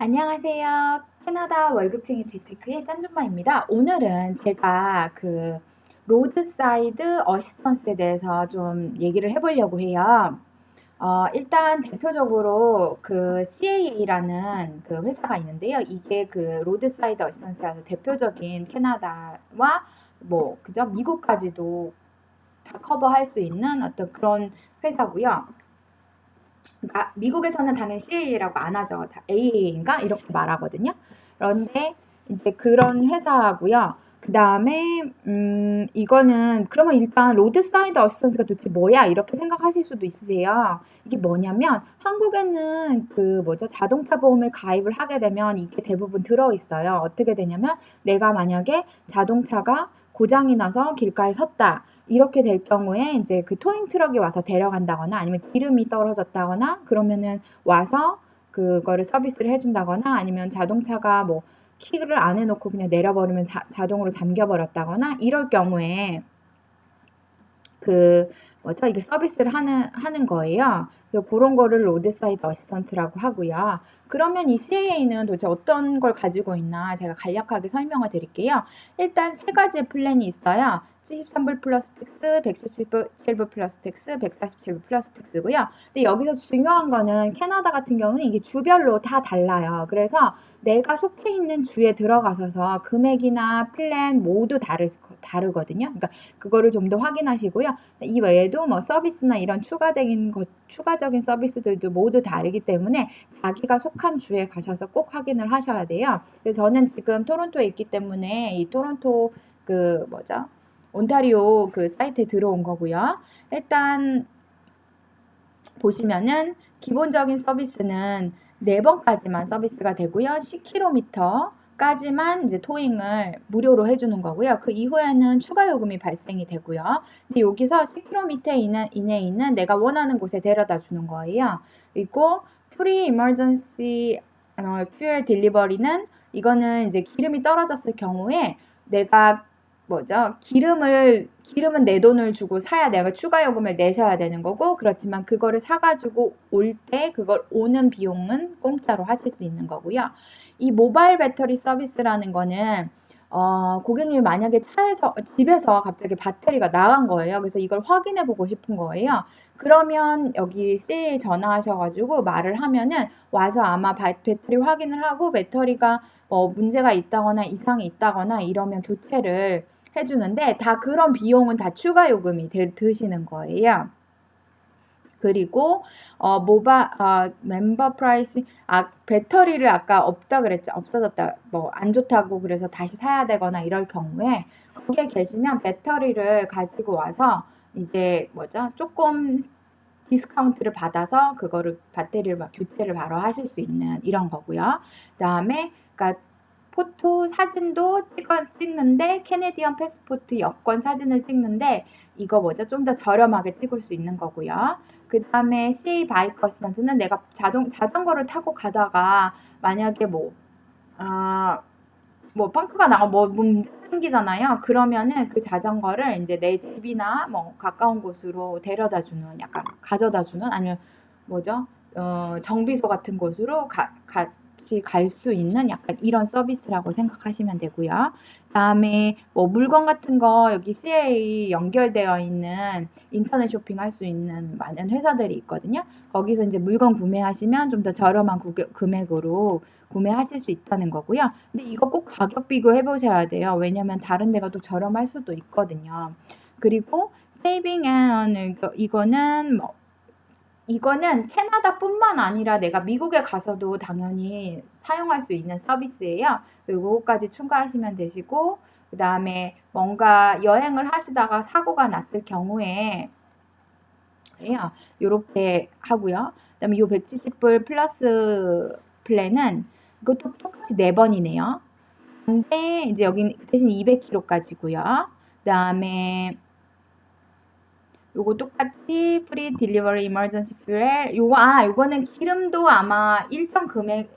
안녕하세요. 캐나다 월급쟁이 재테크의 짠준마입니다. 오늘은 제가 그 로드사이드 어시스턴스에 대해서 좀 얘기를 해보려고 해요. 일단 대표적으로 그 CAA라는 그 회사가 있는데요. 이게 그 로드사이드 어시스턴스라서 대표적인 캐나다와 뭐 그죠? 미국까지도 다 커버할 수 있는 어떤 그런 회사고요. 그러니까 미국에서는 당연히 CAA라고 안 하죠. 다 AA인가 이렇게 말하거든요. 그런데 이제 그런 회사고요. 그 다음에 이거는 그러면 일단 로드사이드 어시스턴스가 도대체 뭐야 이렇게 생각하실 수도 있으세요. 이게 뭐냐면 한국에는 그 뭐죠 자동차 보험을 가입을 하게 되면 이게 대부분 들어 있어요. 어떻게 되냐면 내가 만약에 자동차가 고장이 나서 길가에 섰다. 이렇게 될 경우에 이제 그 토잉 트럭이 와서 데려간다거나 아니면 기름이 떨어졌다거나 그러면은 와서 그거를 서비스를 해준다거나 아니면 자동차가 뭐 키를 안 해놓고 그냥 내려버리면 자동으로 잠겨버렸다거나 이럴 경우에 그 뭐죠? 이게 서비스를 하는 거예요. 그래서 그런 거를 로드사이드 어시스턴트라고 하고요. 그러면 이 CAA는 도대체 어떤 걸 가지고 있나 제가 간략하게 설명을 드릴게요. 일단 세 가지 플랜이 있어요. 73불 플러스 텍스, 117불 플러스 텍스, 147불 플러스 텍스고요. 근데 여기서 중요한 거는 캐나다 같은 경우는 이게 주별로 다 달라요. 그래서 내가 속해 있는 주에 들어가셔서 금액이나 플랜 모두 다르거든요. 그러니까 그거를 좀 더 확인하시고요. 이 외에도 뭐 서비스나 이런 추가적인 서비스들도 모두 다르기 때문에 자기가 속한 주에 가셔서 꼭 확인을 하셔야 돼요. 그래서 저는 지금 토론토에 있기 때문에 이 토론토 그 뭐죠? 온타리오 그 사이트에 들어온 거고요. 일단 보시면은 기본적인 서비스는 4번까지만 서비스가 되고요. 10km 까지만 이제 토잉을 무료로 해주는 거고요. 그 이후에는 추가 요금이 발생이 되고요. 근데 여기서 10km 이내에 있는 내가 원하는 곳에 데려다 주는 거예요. 그리고 프리 이머전시 퓨얼 딜리버리는 이거는 이제 기름이 떨어졌을 경우에 내가 뭐죠? 기름은 내 돈을 주고 사야 내가 추가 요금을 내셔야 되는 거고, 그렇지만 그거를 사가지고 올 때 그걸 오는 비용은 공짜로 하실 수 있는 거고요. 이 모바일 배터리 서비스라는 거는 고객님이 만약에 집에서 갑자기 배터리가 나간 거예요. 그래서 이걸 확인해 보고 싶은 거예요. 그러면 여기 CA에 전화하셔가지고 말을 하면은 와서 아마 배터리 확인을 하고 배터리가 뭐 문제가 있다거나 이상이 있다거나 이러면 교체를 해주는데 다 그런 비용은 다 추가 요금이 드시는 거예요. 그리고 멤버 프라이스 배터리를 아까 없다 그랬죠. 없어졌다. 뭐 안 좋다고 그래서 다시 사야 되거나 이럴 경우에 거기에 계시면 배터리를 가지고 와서 이제 뭐죠? 조금 디스카운트를 받아서 그거를 배터리를 막 교체를 바로 하실 수 있는 이런 거고요. 그다음에 그러니까 포토 사진도 찍는데 캐네디언 패스포트 여권 사진을 찍는데 이거 뭐죠? 좀 더 저렴하게 찍을 수 있는 거고요. 그 다음에 CA 바이크 어시스턴트는 내가 자전거를 타고 가다가 만약에 뭐 펑크가 나고 뭐 문제 생기잖아요. 그러면은 그 자전거를 이제 내 집이나 뭐 가까운 곳으로 데려다 주는 약간 가져다 주는 아니면 뭐죠? 정비소 같은 곳으로 같이 갈 수 있는 약간 이런 서비스라고 생각하시면 되고요. 그다음에 뭐 물건 같은 거 여기 CA 연결되어 있는 인터넷 쇼핑할 수 있는 많은 회사들이 있거든요. 거기서 이제 물건 구매하시면 좀 더 저렴한 금액으로 구매하실 수 있다는 거고요. 근데 이거 꼭 가격 비교해 보셔야 돼요. 왜냐면 다른 데가 또 저렴할 수도 있거든요. 그리고 세이빙 앤 이거는 캐나다뿐만 아니라 내가 미국에 가서도 당연히 사용할 수 있는 서비스예요. 그리고 그거까지 추가하시면 되시고 그 다음에 뭔가 여행을 하시다가 사고가 났을 경우에 이렇게 하고요. 그 다음에 이 170불 플러스 플랜은 이것도 똑같이 4번이네요. 근데 이제 여기는 대신 200km까지고요. 그 다음에 요거 똑같이 프리 딜리버리 이머전시 퓨엘 요거는 기름도 아마 일정 금액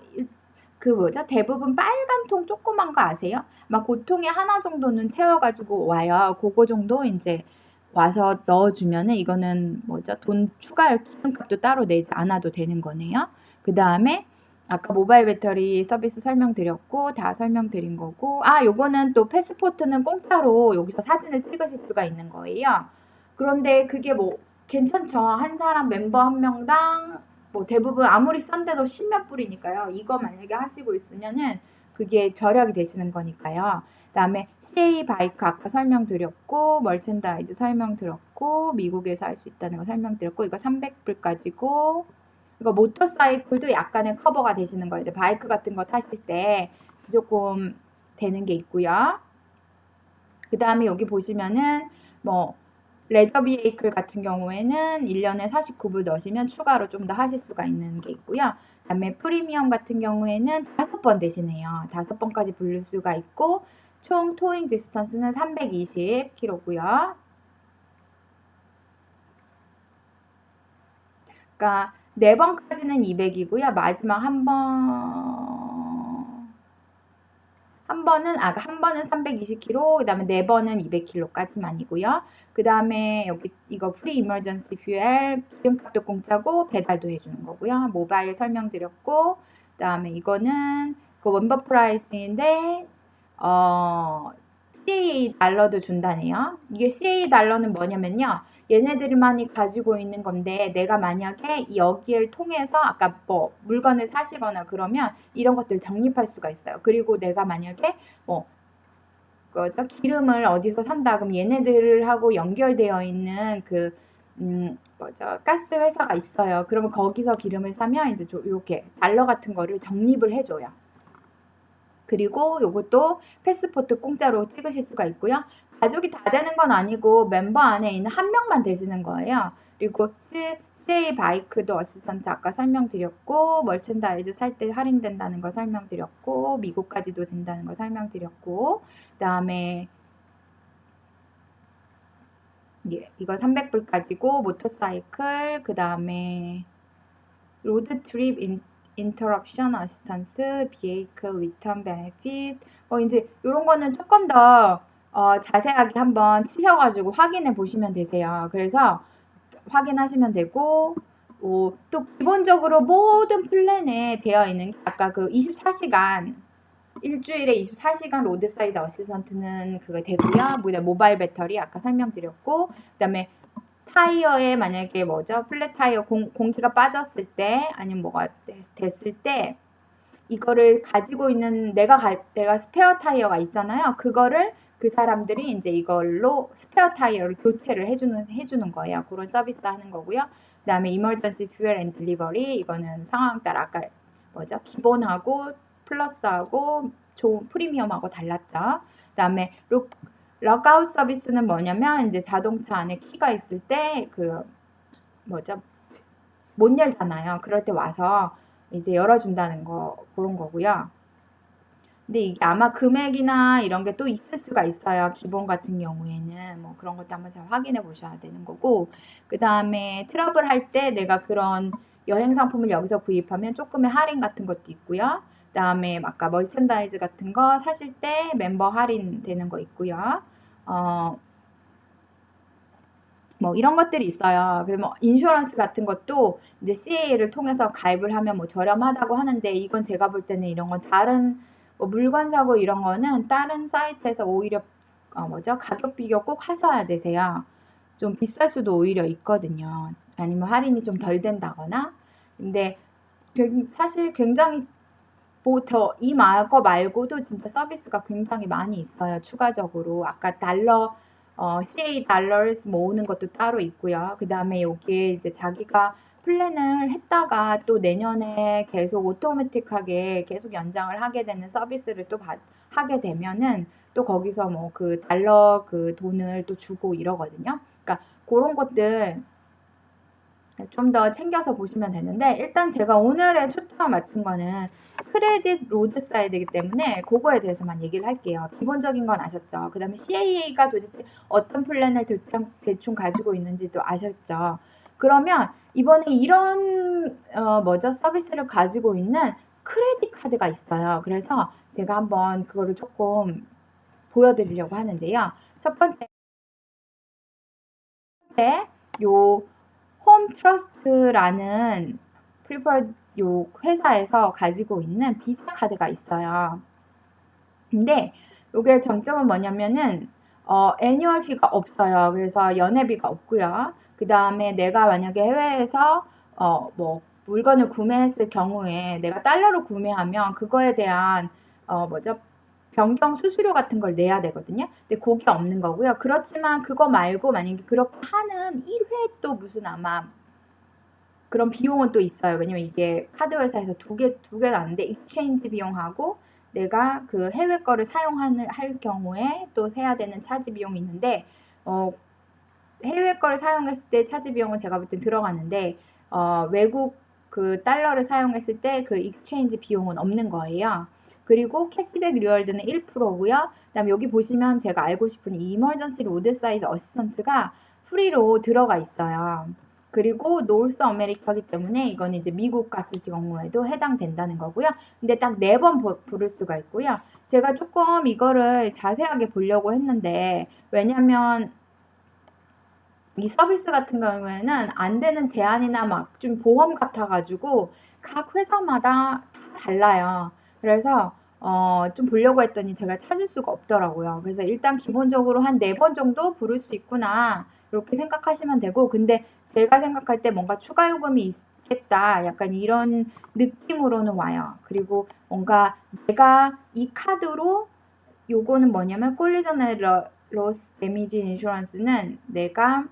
그 뭐죠? 대부분 빨간 통 조그만 거 아세요? 막 그 통에 하나 정도는 채워가지고 와요. 그거 정도 이제 와서 넣어주면은 이거는 뭐죠? 돈 추가 기름값도 따로 내지 않아도 되는 거네요. 그 다음에 아까 모바일 배터리 서비스 설명드렸고 다 설명드린 거고, 요거는 또 패스포트는 공짜로 여기서 사진을 찍으실 수가 있는 거예요. 그런데 그게 뭐 괜찮죠. 한 사람 멤버 한 명당 뭐 대부분 아무리 싼데도 10몇 불이니까요. 이거 만약에 하시고 있으면은 그게 절약이 되시는 거니까요. 그다음에 CA 바이크 아까 설명드렸고, 멀첸다이즈 설명드렸고, 미국에서 할 수 있다는 거 설명드렸고, 이거 300불까지고, 이거 모터사이클도 약간의 커버가 되시는 거예요. 이제 바이크 같은 거 타실 때 조금 되는 게 있고요. 그 다음에 여기 보시면은 뭐 레저 비에이클 같은 경우에는 1년에 49불 넣으시면 추가로 좀 더 하실 수가 있는 게 있고요. 그 다음에 프리미엄 같은 경우에는 5번 되시네요. 5번까지 부를 수가 있고, 총 토잉 디스턴스는 320km고요. 그러니까 4번까지는 200이고요. 마지막 한 번은 320km, 그 다음에 4번은 200km까지만이고요. 그 다음에 여기 이거 프리 이머전시 퓨엘, 기름값도 공짜고 배달도 해주는 거고요. 모바일 설명드렸고, 그 다음에 이거는 그 멤버 프라이스인데, CA 달러도 준다네요. 이게 CA 달러는 뭐냐면요. 얘네들만이 가지고 있는 건데, 내가 만약에 여기를 통해서 아까 뭐 물건을 사시거나 그러면 이런 것들 적립할 수가 있어요. 그리고 내가 만약에 뭐 기름을 어디서 산다 그럼 얘네들하고 연결되어 있는 가스 회사가 있어요. 그러면 거기서 기름을 사면 이제 이렇게 달러 같은 거를 적립을 해줘요. 그리고 요것도 패스포트 공짜로 찍으실 수가 있고요. 가족이 다 되는 건 아니고 멤버 안에 있는 한 명만 되시는 거예요. 그리고 CA 바이크도 어시스턴트 아까 설명드렸고, 멀첸다이즈 살 때 할인된다는 거 설명드렸고, 미국까지도 된다는 거 설명드렸고, 그 다음에 이거 300불까지고, 모터사이클, 그 다음에 로드 트립 인터럽션 어시스턴스, 비에이클 리턴 베네핏, 이제 이런 거는 조금 더 자세하게 한번 치셔가지고 확인해 보시면 되세요. 그래서 확인하시면 되고, 또 기본적으로 모든 플랜에 되어 있는 게 아까 그 24시간 일주일에 24시간 로드사이드 어시스턴트는 그거 되고요. 모바일 배터리 아까 설명드렸고, 그 다음에 타이어에 만약에 플랫 타이어 공기가 빠졌을 때 아니면 뭐가 됐을 때 이거를 가지고 있는 내가 스페어 타이어가 있잖아요. 그거를 그 사람들이 이제 이걸로 스페어 타이어를 교체를 해주는 거예요. 그런 서비스 하는 거고요. 그 다음에 이머전시 퓨얼 앤 딜리버리 이거는 상황 따라 아까 기본하고 플러스하고 좋은 프리미엄하고 달랐죠. 그 다음에 럭아웃 서비스는 뭐냐면 이제 자동차 안에 키가 있을 때 못 열잖아요. 그럴 때 와서 이제 열어준다는 그런 거고요. 근데 이게 아마 금액이나 이런 게 또 있을 수가 있어요. 기본 같은 경우에는 뭐 그런 것도 한번 잘 확인해 보셔야 되는 거고, 그 다음에 트러블 할 때 내가 그런 여행 상품을 여기서 구입하면 조금의 할인 같은 것도 있고요. 그 다음에 아까 멀천다이즈 같은 거 사실 때 멤버 할인 되는 거 있고요. 뭐 이런 것들이 있어요. 그래서 뭐 인슈런스 같은 것도 이제 CA를 통해서 가입을 하면 뭐 저렴하다고 하는데, 이건 제가 볼 때는 이런 건 다른 물건 사고 이런 거는 다른 사이트에서 오히려 가격 비교 꼭 하셔야 되세요. 좀 비쌀 수도 오히려 있거든요. 아니면 할인이 좀 덜 된다거나. 근데 사실 굉장히 이 거 말고도 진짜 서비스가 굉장히 많이 있어요. 추가적으로 아까 CA 달러스 모으는 것도 따로 있고요. 그 다음에 여기에 이제 자기가 플랜을 했다가 또 내년에 계속 오토매틱하게 계속 연장을 하게 되는 서비스를 또 하게 되면은 또 거기서 뭐 그 달러 그 돈을 또 주고 이러거든요. 그러니까 그런 것들 좀 더 챙겨서 보시면 되는데, 일단 제가 오늘의 초점을 맞춘 거는 크레딧 로드사이드이기 때문에 그거에 대해서만 얘기를 할게요. 기본적인 건 아셨죠? 그 다음에 CA가 도대체 어떤 플랜을 대충 가지고 있는지도 아셨죠? 그러면 이번에 이런 서비스를 가지고 있는 크레딧 카드가 있어요. 그래서 제가 한번 그거를 조금 보여드리려고 하는데요. 첫 번째 요 홈 트러스트라는 프리퍼드 요 회사에서 가지고 있는 비자 카드가 있어요. 근데 요게 장점은 뭐냐면은 애니얼 피가 없어요. 그래서 연회비가 없고요. 그 다음에 내가 만약에 해외에서 뭐 물건을 구매했을 경우에 내가 달러로 구매하면 그거에 대한 뭐죠? 변경 수수료 같은 걸 내야 되거든요. 근데 그게 없는 거고요. 그렇지만 그거 말고 만약에 그렇게 하는 1회 또 무슨 아마 그런 비용은 또 있어요. 왜냐면 이게 카드 회사에서 두 개 나는데 익스체인지 비용하고 내가 그 해외 거를 할 경우에 또 세야 되는 차지 비용이 있는데 해외 거를 사용했을 때 차지 비용은 제가 볼 땐 들어가는데 외국 그 달러를 사용했을 때 그 익스체인지 비용은 없는 거예요. 그리고 캐시백 리월드는 1%고요. 그다음 여기 보시면 제가 알고 싶은 이머전시 로드 사이즈 어시스턴트가 프리로 들어가 있어요. 그리고 노스 아메리카이기 때문에 이건 이제 미국 갔을 경우에도 해당된다는 거고요. 근데 딱 4번 부를 수가 있고요. 제가 조금 이거를 자세하게 보려고 했는데 왜냐면 이 서비스 같은 경우에는 안 되는 제한이나 막 좀 보험 같아가지고 각 회사마다 달라요. 그래서 좀 보려고 했더니 제가 찾을 수가 없더라고요. 그래서 일단 기본적으로 한 4번 정도 부를 수 있구나 이렇게 생각하시면 되고 근데 제가 생각할 때 뭔가 추가 요금이 있겠다 약간 이런 느낌으로는 와요. 그리고 뭔가 내가 이 카드로 요거는 뭐냐면 콜리전 로스 데미지 인슈런스는 내가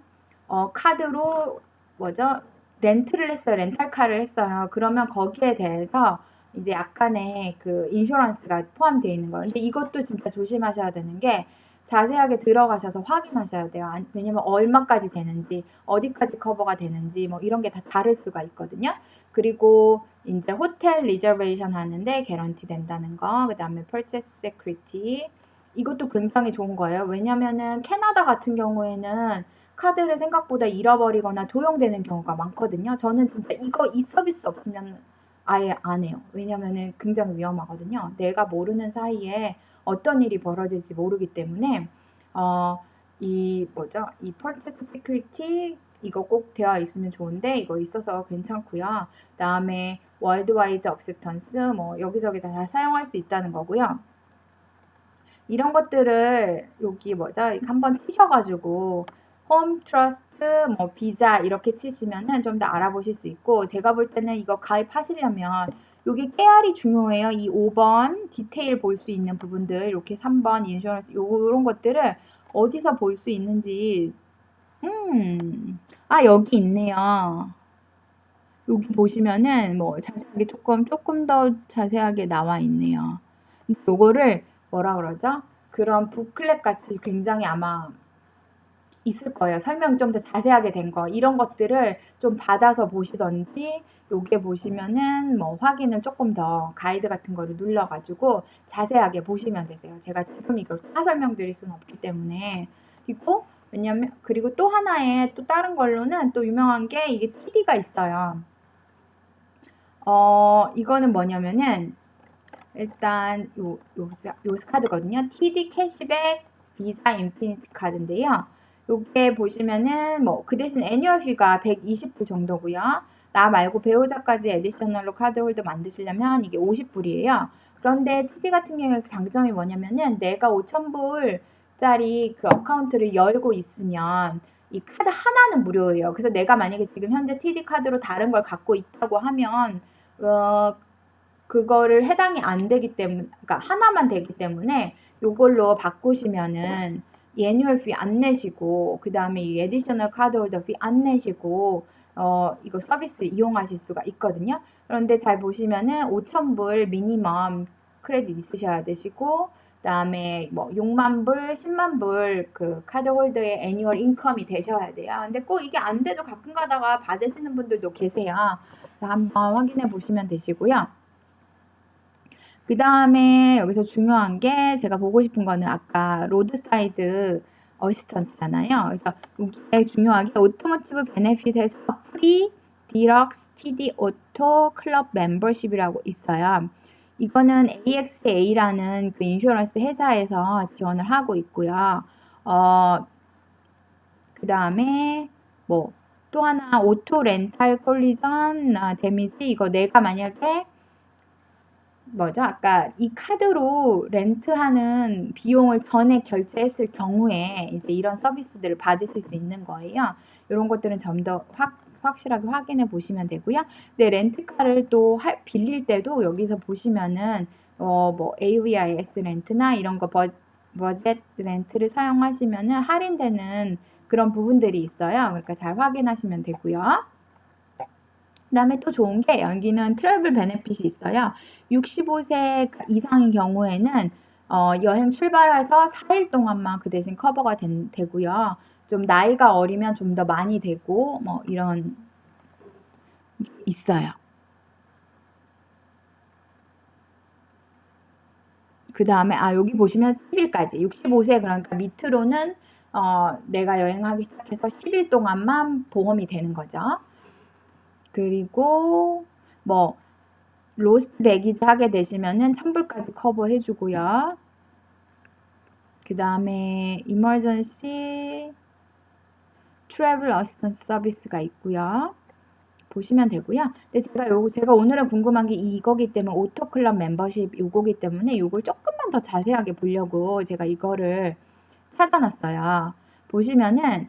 카드로 뭐죠? 렌트를 했어요. 렌탈카를 했어요. 그러면 거기에 대해서 이제 약간의 그 인슈런스가 포함되어 있는 거예요. 근데 이것도 진짜 조심하셔야 되는 게 자세하게 들어가셔서 확인하셔야 돼요. 왜냐면 얼마까지 되는지, 어디까지 커버가 되는지 뭐 이런 게 다 다를 수가 있거든요. 그리고 이제 호텔 리저베이션 하는데 개런티 된다는 거, 그 다음에 purchase security 이것도 굉장히 좋은 거예요. 왜냐면은 캐나다 같은 경우에는 카드를 생각보다 잃어버리거나 도용되는 경우가 많거든요. 저는 진짜 이 서비스 없으면 아예 안 해요. 왜냐면은 굉장히 위험하거든요. 내가 모르는 사이에 어떤 일이 벌어질지 모르기 때문에 이 purchase security 이거 꼭 되어 있으면 좋은데 이거 있어서 괜찮고요. 그다음에 worldwide acceptance 뭐 여기저기 다 사용할 수 있다는 거고요. 이런 것들을 여기 한번 치셔가지고 홈 트러스트 뭐 비자 이렇게 치시면은 좀 더 알아보실 수 있고 제가 볼 때는 이거 가입하시려면 여기 깨알이 중요해요. 이 5번 디테일 볼 수 있는 부분들 이렇게 3번 인슈런스 요런 것들을 어디서 볼 수 있는지 여기 있네요. 여기 보시면은 뭐 자세하게 조금 더 자세하게 나와 있네요. 요거를 뭐라 그러죠? 그런 북클랩 같이 굉장히 아마 있을 거예요. 설명 좀 더 자세하게 된 거. 이런 것들을 좀 받아서 보시던지, 여기에 보시면은 뭐 확인을 조금 더 가이드 같은 거를 눌러가지고 자세하게 보시면 되세요. 제가 지금 이거 다 설명드릴 수는 없기 때문에. 그리고 또 하나의 또 다른 걸로는 또 유명한 게 이게 TD가 있어요. 이거는 뭐냐면은, 일단 요 카드거든요. TD 캐시백 비자 인피니티 카드인데요. 요게 보시면은 뭐 그 대신 애니얼 피가 120불 정도고요. 나 말고 배우자까지 에디셔널로 카드 홀더 만드시려면 이게 50불이에요. 그런데 TD 같은 경우에 장점이 뭐냐면은 내가 5,000불짜리 그 어카운트를 열고 있으면 이 카드 하나는 무료예요. 그래서 내가 만약에 지금 현재 TD 카드로 다른 걸 갖고 있다고 하면 그거를 해당이 안 되기 때문에, 그러니까 하나만 되기 때문에 요걸로 바꾸시면은 애뉴얼 피 안 내시고, 그 다음에 이 에디셔널 카드 홀더 피 안 내시고, 이거 서비스 이용하실 수가 있거든요. 그런데 잘 보시면은 5,000불 미니멈 크레딧 있으셔야 되시고, 그 다음에 뭐 6만 불, 10만 불 그 카드 홀더의 애뉴얼 인컴이 되셔야 돼요. 근데 꼭 이게 안 돼도 가끔 가다가 받으시는 분들도 계세요. 한번 확인해 보시면 되시고요. 그 다음에 여기서 중요한 게 제가 보고 싶은 거는 아까 로드사이드 어시스턴스잖아요. 그래서 이게 중요하게 오토모티브 베네핏에서 프리 디럭스 TD 오토 클럽 멤버십이라고 있어요. 이거는 AXA라는 그 인슈런스 회사에서 지원을 하고 있고요. 그 다음에 뭐 또 하나 오토 렌탈 콜리전 데미지 이거 내가 만약에 뭐죠? 아까 이 카드로 렌트하는 비용을 전에 결제했을 경우에 이제 이런 서비스들을 받으실 수 있는 거예요. 이런 것들은 좀 더 확실하게 확인해 보시면 되고요. 네, 렌트카를 또 빌릴 때도 여기서 보시면은 뭐 AVIS 렌트나 이런 거 버젯 렌트를 사용하시면은 할인되는 그런 부분들이 있어요. 그러니까 잘 확인하시면 되고요. 그 다음에 또 좋은 게 여기는 트래블 베네핏이 있어요. 65세 이상인 경우에는 여행 출발해서 4일 동안만 그 대신 커버가 되고요. 좀 나이가 어리면 좀 더 많이 되고 뭐 이런 있어요. 그 다음에 여기 보시면 10일까지 65세 그러니까 밑으로는 내가 여행하기 시작해서 10일 동안만 보험이 되는 거죠. 그리고 뭐 로스트 배기지 하게 되시면은 1000불까지 커버해 주고요. 그 다음에 이머전시 트래블 어시스턴스 서비스가 있고요. 보시면 되고요. 근데 제가 오늘은 궁금한 게 이거기 때문에 오토클럽 멤버십 요거기 때문에 요걸 조금만 더 자세하게 보려고 제가 이거를 찾아놨어요. 보시면은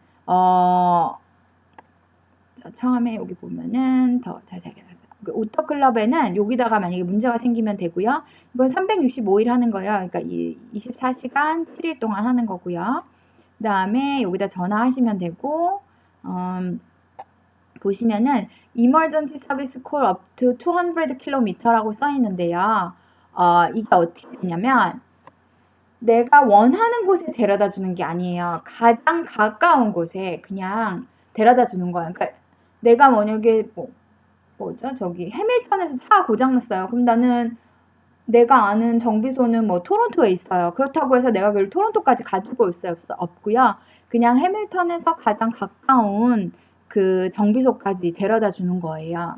처음에 여기 보면은 더 자세하게 놨어요. 오토클럽에는 여기다가 만약에 문제가 생기면 되고요. 이건 365일 하는 거예요. 그러니까 24시간 7일 동안 하는 거고요. 그 다음에 여기다 전화하시면 되고 보시면은 Emergency Service Call up to 200km라고 써 있는데요. 이게 어떻게 되냐면 내가 원하는 곳에 데려다 주는 게 아니에요. 가장 가까운 곳에 그냥 데려다 주는 거예요. 그러니까 내가 만약에 뭐죠? 저기 해밀턴에서 차가 고장났어요. 그럼 나는 내가 아는 정비소는 뭐 토론토에 있어요. 그렇다고 해서 내가 그걸 토론토까지 가지고 올 수 없고요. 그냥 해밀턴에서 가장 가까운 그 정비소까지 데려다 주는 거예요.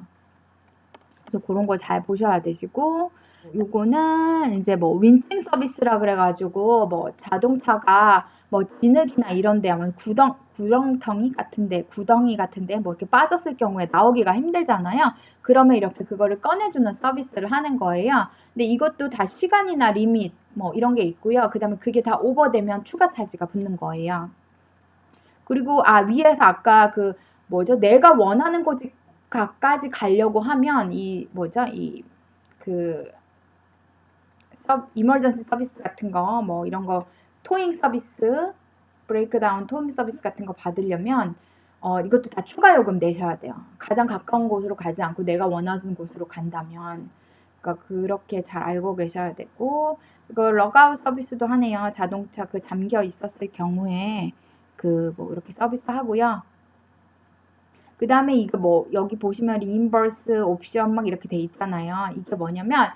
그래서 그런 거 잘 보셔야 되시고 요거는 이제 뭐 윈칭 서비스라 그래가지고 뭐 자동차가 뭐 진흙이나 이런데 아마 구렁텅이 같은데 뭐 이렇게 빠졌을 경우에 나오기가 힘들잖아요. 그러면 이렇게 그거를 꺼내주는 서비스를 하는 거예요. 근데 이것도 다 시간이나 리밋 뭐 이런 게 있고요. 그 다음에 그게 다 오버되면 추가 차지가 붙는 거예요. 그리고 위에서 아까 그 뭐죠? 내가 원하는 곳까지 가려고 하면 이머전시 서비스 같은 거, 뭐 이런 거, 토잉 서비스, 브레이크다운 토잉 서비스 같은 거 받으려면, 이것도 다 추가 요금 내셔야 돼요. 가장 가까운 곳으로 가지 않고 내가 원하는 곳으로 간다면. 그러니까 그렇게 잘 알고 계셔야 되고, 이거 럭아웃 서비스도 하네요. 자동차 잠겨 있었을 경우에 뭐 이렇게 서비스 하고요. 그 다음에 이거 여기 보시면 리임버스 옵션 막 이렇게 돼 있잖아요. 이게 뭐냐면,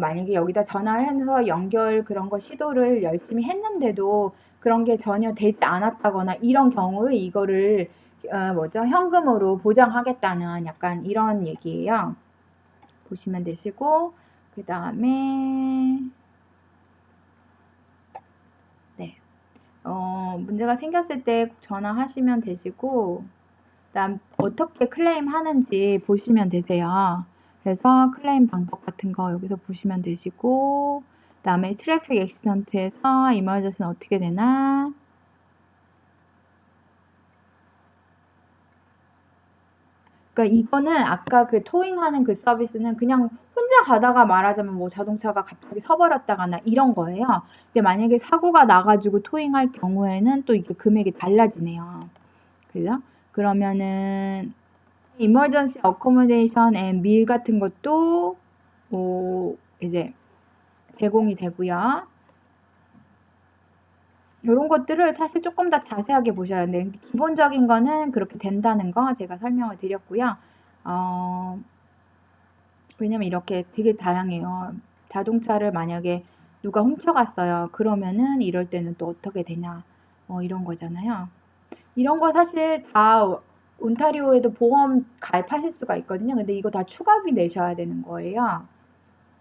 만약에 여기다 전화를 해서 연결 그런 거 시도를 열심히 했는데도 그런 게 전혀 되지 않았다거나 이런 경우에 이거를 현금으로 보장하겠다는 약간 이런 얘기예요. 보시면 되시고 그 다음에 네, 문제가 생겼을 때 전화하시면 되시고 그다음 어떻게 클레임 하는지 보시면 되세요. 그래서 클레임 방법 같은 거 여기서 보시면 되시고 그 다음에 트래픽 액시던트에서 이머전시는 어떻게 되나 그러니까 이거는 아까 그 토잉하는 그 서비스는 그냥 혼자 가다가 말하자면 뭐 자동차가 갑자기 서버렸다거나 이런 거예요. 근데 만약에 사고가 나가지고 토잉할 경우에는 또 이게 금액이 달라지네요. 그죠? 그러면은 emergency accommodation and meal 같은 것도 이제 제공이 되고요. 이런 것들을 사실 조금 더 자세하게 보셔야 되는데 기본적인 거는 그렇게 된다는 거 제가 설명을 드렸고요. 왜냐면 이렇게 되게 다양해요. 자동차를 만약에 누가 훔쳐갔어요. 그러면은 이럴 때는 또 어떻게 되냐. 이런 거잖아요. 이런 거 사실 다 온타리오에도 보험 가입하실 수가 있거든요. 근데 이거 다 추가비 내셔야 되는 거예요.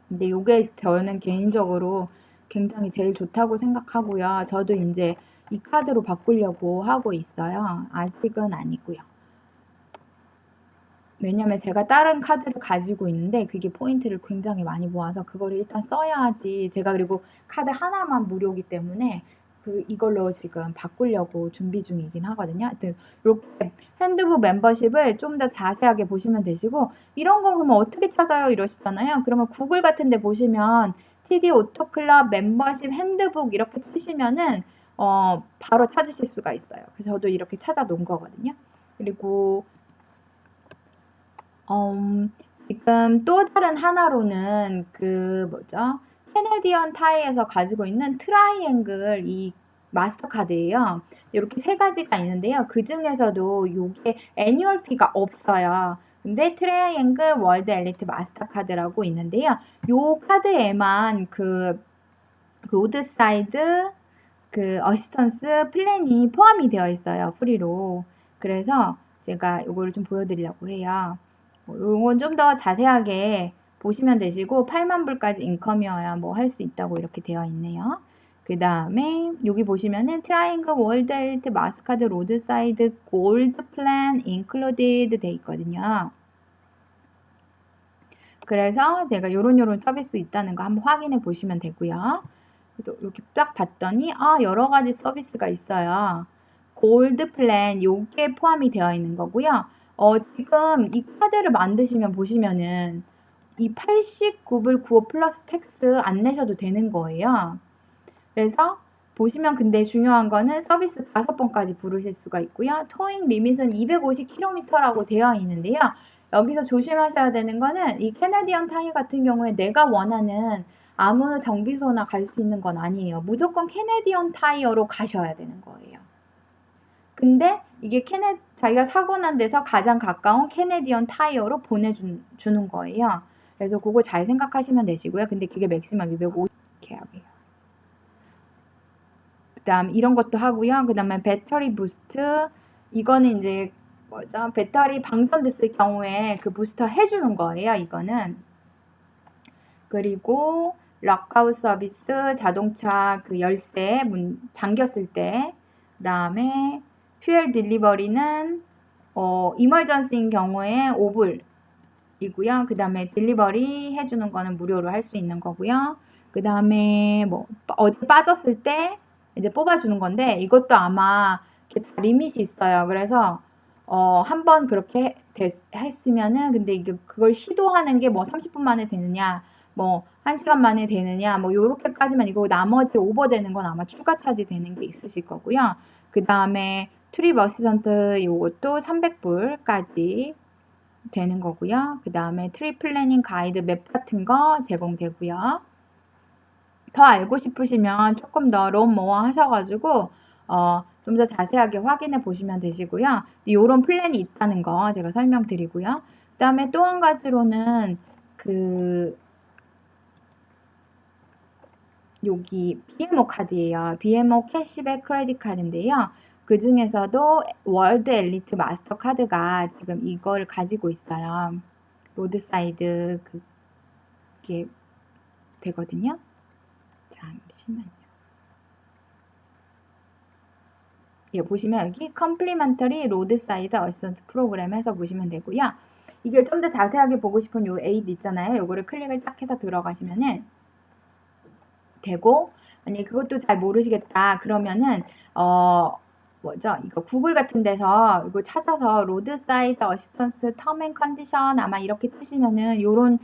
근데 이게 저는 개인적으로 굉장히 제일 좋다고 생각하고요. 저도 이제 이 카드로 바꾸려고 하고 있어요. 아직은 아니고요. 왜냐면 제가 다른 카드를 가지고 있는데 그게 포인트를 굉장히 많이 모아서 그거를 일단 써야지. 제가 그리고 카드 하나만 무료이기 때문에 이걸로 지금 바꾸려고 준비 중이긴 하거든요. 하여튼 이렇게 핸드북 멤버십을 좀 더 자세하게 보시면 되시고, 이런 거 그러면 어떻게 찾아요 이러시잖아요. 그러면 구글 같은 데 보시면 TD 오토클럽 멤버십 핸드북 이렇게 치시면은 바로 찾으실 수가 있어요. 그래서 저도 이렇게 찾아 놓은 거거든요. 그리고 지금 또 다른 하나로는 캐네디언 타이에서 가지고 있는 트라이앵글 이 마스터카드예요. 이렇게 세 가지가 있는데요. 그 중에서도 이게 애뉴얼피가 없어요. 근데 트라이앵글 월드 엘리트 마스터카드라고 있는데요. 이 카드에만 로드사이드 어시스턴스 플랜이 포함이 되어 있어요. 프리로. 그래서 제가 이거를 좀 보여드리려고 해요. 이건 좀 더 자세하게 보시면 되시고 8만 불까지 인컴이어야 할 수 있다고 이렇게 되어 있네요. 그 다음에 여기 보시면은 트라이앵글 월드 엘리트 마스카드 로드사이드 골드 플랜 인클루디드 돼 있거든요. 그래서 제가 요런 서비스 있다는 거 한번 확인해 보시면 되고요. 그래서 이렇게 딱 봤더니 여러 가지 서비스가 있어요. 골드 플랜 요게 포함이 되어 있는 거고요. 지금 이 카드를 만드시면 보시면은 이 89불 95 플러스 텍스 안 내셔도 되는 거예요. 그래서 보시면 근데 중요한 거는 서비스 5번까지 부르실 수가 있고요. 토잉 리밋은 250km라고 되어 있는데요. 여기서 조심하셔야 되는 거는 이 캐네디언 타이 같은 경우에 내가 원하는 아무 정비소나 갈 수 있는 건 아니에요. 무조건 캐네디언 타이어로 가셔야 되는 거예요. 근데 이게 자기가 사고 난 데서 가장 가까운 캐네디언 타이어로 보내주는 거예요. 그래서 그거 잘 생각하시면 되시고요. 근데 그게 맥시멈 250 계약이에요. 그 다음 이런 것도 하고요. 그 다음에 배터리 부스트, 이거는 이제 배터리 방전됐을 경우에 그 부스터 해주는 거예요. 이거는. 그리고 락아웃 서비스, 자동차 열쇠 문 잠겼을 때, 그 다음에 퓨엘 딜리버리는 이멀전시인 경우에 5불이고요. 그 다음에 딜리버리 해주는 거는 무료로 할 수 있는 거고요. 그 다음에 어디 빠졌을 때 이제 뽑아주는 건데, 이것도 아마 다 리밋이 있어요. 그래서 한번 그렇게 했으면은, 근데 이게 그걸 시도하는 게 30분 만에 되느냐, 1시간 만에 되느냐, 요렇게까지만 이거 나머지 오버되는 건 아마 추가 차지 되는 게 있으실 거고요. 그 다음에 트립 어시스턴트 요것도 300불까지 되는 거고요. 그 다음에 트립 플래닝 가이드 맵 같은 거 제공되고요. 더 알고 싶으시면 조금 더 롬 모어 하셔가지고 좀 더 자세하게 확인해 보시면 되시고요. 이런 플랜이 있다는 거 제가 설명드리고요. 그 다음에 또 한 가지로는 여기 BMO 카드예요. BMO 캐시백 크레딧 카드인데요. 그 중에서도 월드 엘리트 마스터 카드가 지금 이걸 가지고 있어요. 로드사이드 그게 되거든요. 잠시만요. 예, 보시면 여기 컴플리먼터리 로드사이드 어시스턴트 프로그램에서 보시면 되고요. 이게 좀 더 자세하게 보고 싶은 요 에이드 있잖아요. 요거를 클릭을 딱 해서 들어가시면은 되고, 만약에 그것도 잘 모르시겠다 그러면은 이거 구글 같은 데서 이거 찾아서 로드사이드 어시스턴스 텀 앤 컨디션 아마 이렇게 치시면은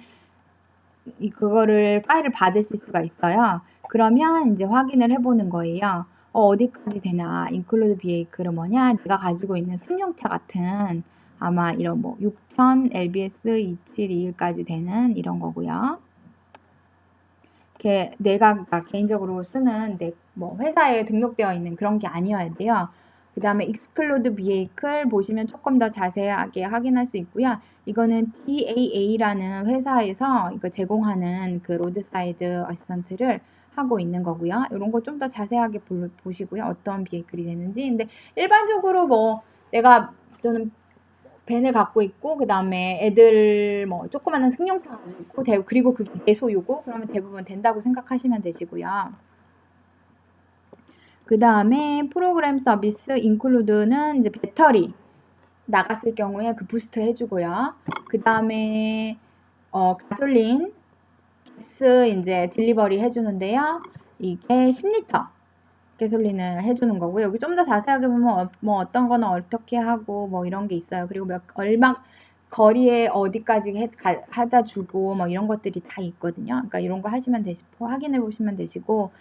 그거를 파일을 받으실 수가 있어요. 그러면 이제 확인을 해보는 거예요. 어디까지 되나, include vehicle은 뭐냐, 내가 가지고 있는 승용차 같은 아마 이런 6000 LBS 2721까지 되는 이런 거고요. 내가 개인적으로 쓰는 회사에 등록되어 있는 그런 게 아니어야 돼요. 그 다음에 exclude vehicle 보시면 조금 더 자세하게 확인할 수 있고요. 이거는 DAA라는 회사에서 이거 제공하는 그 로드사이드 어시스턴트를 하고 있는 거고요. 이런 거 좀 더 자세하게 보시고요. 어떤 비에이클이 되는지. 근데 일반적으로 저는 밴을 갖고 있고, 그 다음에 애들 조그마한 승용차 가지고 있고, 그리고 그게 내 소유고, 그러면 대부분 된다고 생각하시면 되시고요. 그 다음에 프로그램 서비스 인클루드는 이제 배터리 나갔을 경우에 그 부스트 해주고요. 그 다음에 가솔린 가스 이제 딜리버리 해주는데요. 이게 10리터 가솔린을 해주는 거고, 여기 좀 더 자세하게 보면 뭐 어떤 거는 어떻게 하고 뭐 이런 게 있어요. 그리고 얼마 거리에 어디까지 하다 주고 뭐 이런 것들이 다 있거든요. 그러니까 이런 거 하시면 되시고 확인해 보시면 되시고,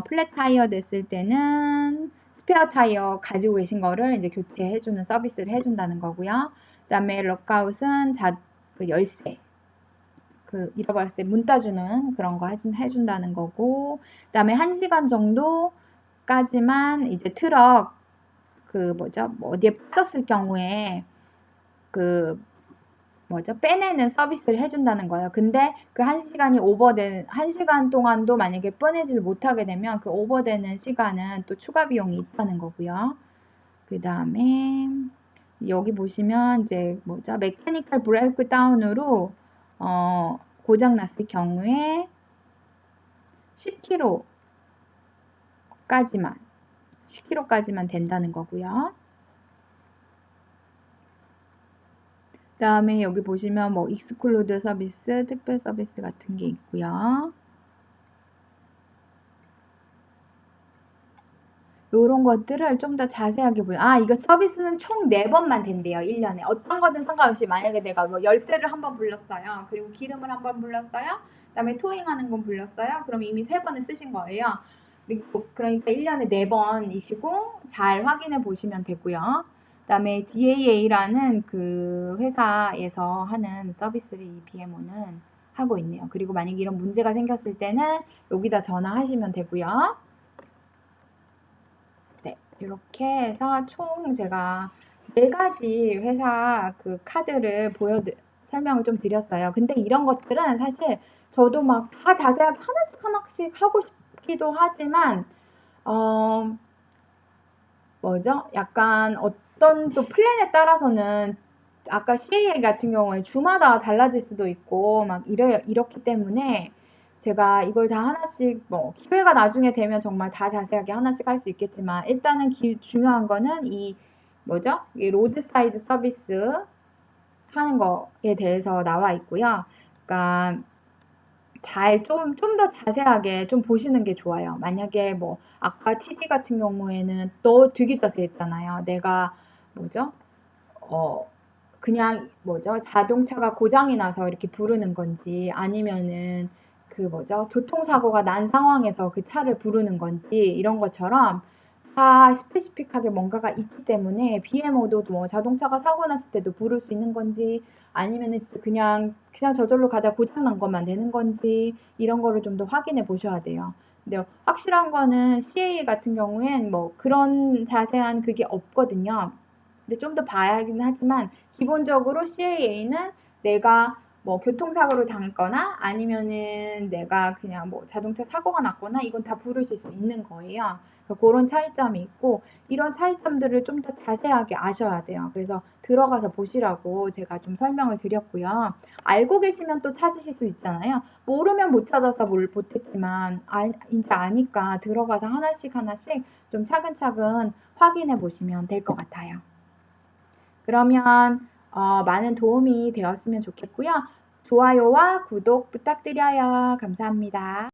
플랫 타이어 됐을 때는 스페어 타이어 가지고 계신 거를 이제 교체해주는 서비스를 해준다는 거고요. 그 다음에 럭아웃은 그 열쇠, 그 잃어버렸을 때 문 따주는 그런 거 해준다는 거고, 그 다음에 1시간 정도까지만 이제 트럭 그 뭐죠, 뭐 어디에 빠졌을 경우에 그 뭐죠, 빼내는 서비스를 해준다는 거예요. 근데 그 1시간이 오버된 1시간 동안도 만약에 빼내지를 못하게 되면 그 오버되는 시간은 또 추가 비용이 있다는 거고요. 그 다음에 여기 보시면 이제 뭐죠, 메카니컬 브레이크 다운으로 고장 났을 경우에 10km까지만 된다는 거고요. 그 다음에 여기 보시면 뭐 익스클루드 서비스, 특별 서비스 같은 게 있고요. 요런 것들을 좀 더 자세하게 보여. 이거 서비스는 총 4번만 된대요. 1년에. 어떤 거든 상관없이 만약에 내가 뭐 열쇠를 한번 불렀어요. 그리고 기름을 한번 불렀어요. 그 다음에 토잉하는 건 불렀어요. 그럼 이미 3번을 쓰신 거예요. 그러니까 1년에 4번이시고 잘 확인해 보시면 되고요. 그 다음에 DAA라는 그 회사에서 하는 서비스를 이 BMO는 하고 있네요. 그리고 만약에 이런 문제가 생겼을 때는 여기다 전화하시면 되고요. 네, 이렇게 해서 총 제가 4가지 회사 그 카드를 설명을 좀 드렸어요. 근데 이런 것들은 사실 저도 막 다 자세하게 하나씩 하고 싶기도 하지만, 뭐죠? 약간 어떤 또 플랜에 따라서는 아까 CA 같은 경우에 주마다 달라질 수도 있고 막 이렇기 때문에 제가 이걸 다 하나씩 뭐 기회가 나중에 되면 정말 다 자세하게 하나씩 할 수 있겠지만, 일단은 중요한 거는 이 뭐죠? 이 로드사이드 서비스 하는 거에 대해서 나와 있고요. 그러니까 좀 더 자세하게 좀 보시는 게 좋아요. 만약에 뭐 아까 TD 같은 경우에는 또 되게 자세했잖아요. 내가 뭐죠? 그냥 뭐죠? 자동차가 고장이 나서 이렇게 부르는 건지, 아니면은 그 뭐죠? 교통사고가 난 상황에서 그 차를 부르는 건지, 이런 것처럼 다 스페시픽하게 뭔가가 있기 때문에 BMO도 뭐 자동차가 사고 났을 때도 부를 수 있는 건지, 아니면은 진짜 그냥 저절로 가다 고장 난 것만 되는 건지, 이런 거를 좀 더 확인해 보셔야 돼요. 근데 확실한 거는 CA 같은 경우엔 뭐 그런 자세한 그게 없거든요. 근데 좀 더 봐야긴 하지만 기본적으로 CAA는 내가 뭐 교통사고를 당했거나 아니면은 내가 그냥 뭐 자동차 사고가 났거나 이건 다 부르실 수 있는 거예요. 그런 차이점이 있고, 이런 차이점들을 좀 더 자세하게 아셔야 돼요. 그래서 들어가서 보시라고 제가 좀 설명을 드렸고요. 알고 계시면 또 찾으실 수 있잖아요. 모르면 못 찾아서 못했지만 이제 아니까 들어가서 하나씩 좀 차근차근 확인해 보시면 될 것 같아요. 그러면 많은 도움이 되었으면 좋겠고요. 좋아요와 구독 부탁드려요. 감사합니다.